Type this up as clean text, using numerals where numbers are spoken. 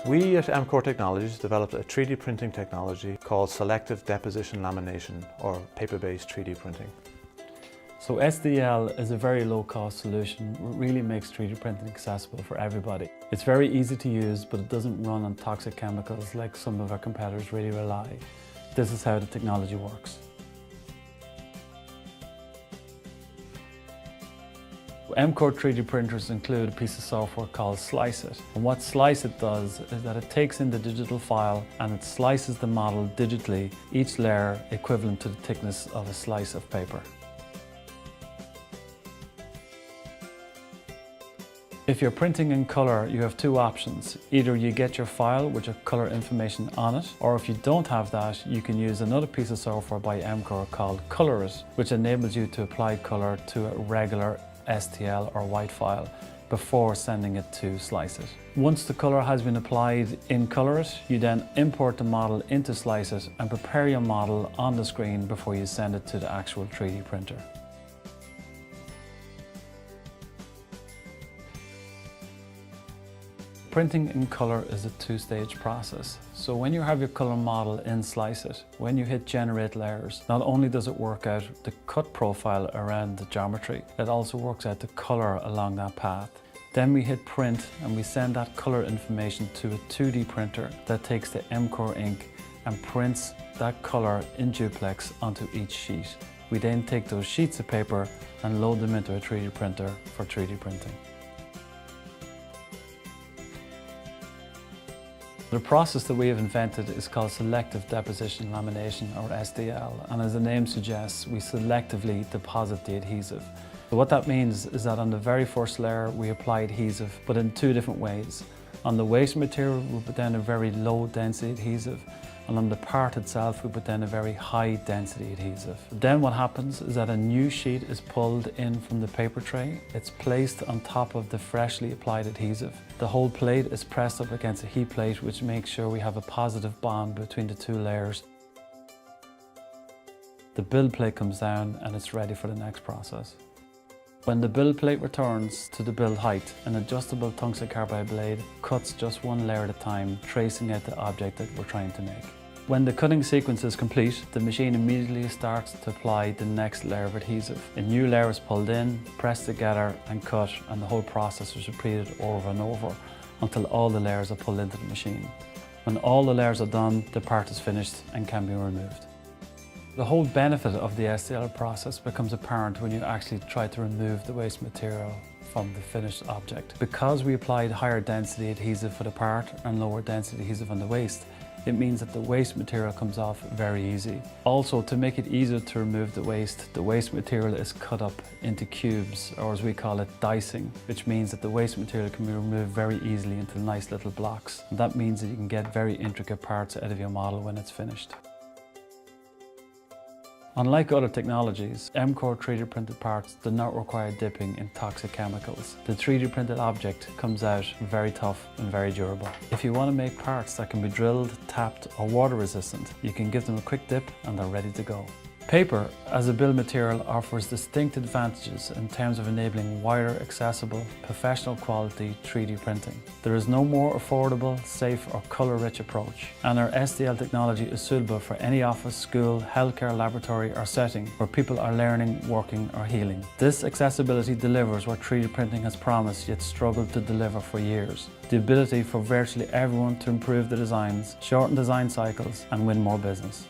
We at MCore Technologies developed a 3D printing technology called selective deposition lamination, or paper-based 3D printing. So SDL is a very low-cost solution that really makes 3D printing accessible for everybody. It's very easy to use, but it doesn't run on toxic chemicals like some of our competitors really rely. This is how the technology works. MCore 3D printers include a piece of software called Slice It. And what Slice It does is that it takes in the digital file and it slices the model digitally, each layer equivalent to the thickness of a slice of paper. If you're printing in colour, you have two options. Either you get your file with your colour information on it, or if you don't have that, you can use another piece of software by MCore called Colour It, which enables you to apply colour to a regular STL or white file before sending it to Slice It. Once the colour has been applied in Colour It, you then import the model into Slice It and prepare your model on the screen before you send it to the actual 3D printer. Printing in colour is a two-stage process. So when you have your colour model in Slice It, when you hit Generate Layers, not only does it work out the cut profile around the geometry, it also works out the colour along that path. Then we hit Print and we send that colour information to a 2D printer that takes the MCore ink and prints that colour in duplex onto each sheet. We then take those sheets of paper and load them into a 3D printer for 3D printing. The process that we have invented is called selective deposition lamination, or SDL, and as the name suggests, we selectively deposit the adhesive. So what that means is that on the very first layer we apply adhesive, but in two different ways. On the waste material we put down a very low density adhesive, and on the part itself we put down a very high density adhesive. Then what happens is that a new sheet is pulled in from the paper tray. It's placed on top of the freshly applied adhesive. The whole plate is pressed up against a heat plate, which makes sure we have a positive bond between the two layers. The build plate comes down and it's ready for the next process. When the build plate returns to the build height, an adjustable tungsten carbide blade cuts just one layer at a time, tracing out the object that we're trying to make. When the cutting sequence is complete, the machine immediately starts to apply the next layer of adhesive. A new layer is pulled in, pressed together and cut, and the whole process is repeated over and over until all the layers are pulled into the machine. When all the layers are done, the part is finished and can be removed. The whole benefit of the SDL process becomes apparent when you actually try to remove the waste material from the finished object. Because we applied higher density adhesive for the part and lower density adhesive on the waste, it means that the waste material comes off very easy. Also, to make it easier to remove the waste material is cut up into cubes, or as we call it, dicing, which means that the waste material can be removed very easily into nice little blocks. And that means that you can get very intricate parts out of your model when it's finished. Unlike other technologies, MCore 3D printed parts do not require dipping in toxic chemicals. The 3D printed object comes out very tough and very durable. If you want to make parts that can be drilled, tapped or water resistant, you can give them a quick dip and they're ready to go. Paper as a build material offers distinct advantages in terms of enabling wider, accessible, professional quality 3D printing. There is no more affordable, safe or colour-rich approach, and our SDL technology is suitable for any office, school, healthcare, laboratory or setting where people are learning, working or healing. This accessibility delivers what 3D printing has promised yet struggled to deliver for years: the ability for virtually everyone to improve the designs, shorten design cycles and win more business.